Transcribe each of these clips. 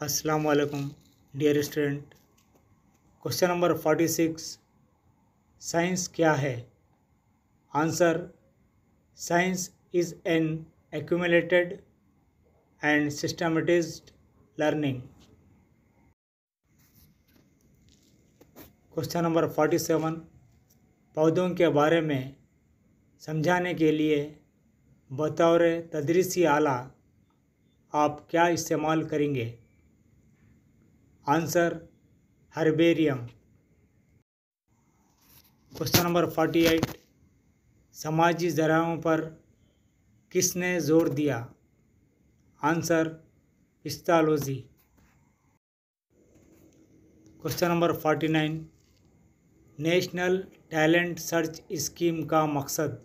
अस्सलाम वालेकुम dear student. Question number 46, science क्या है? Answer, science is an accumulated and systematized learning. Question number 47, पौधों के बारे में समझाने के लिए बतौर तदरीसी आला आप क्या इस्तेमाल करेंगे? Answer, herbarium. क्वेश्चन नंबर 48, समाजी ज़राओं पर किसने जोर दिया? Answer, Pestalozzi. Question number 49, national talent search scheme का मकसद?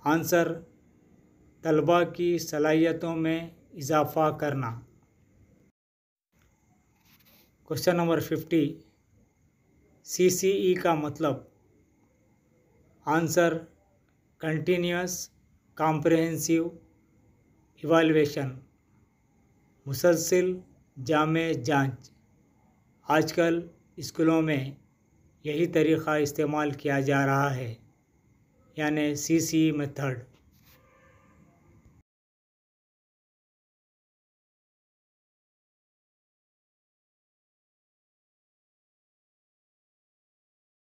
आंसर, तलबा की सलाहियतों में इजाफ़ा करना। क्वेश्चन नंबर 50, CCE का मतलब? आंसर, कंटिन्यूअस कॉम्प्रहेंसिव इवैल्यूएशन, मुसलसिल जामे जांच। आजकल स्कूलों में यही तरीक़ा इस्तेमाल किया जा रहा है, यानी CCE मेथड।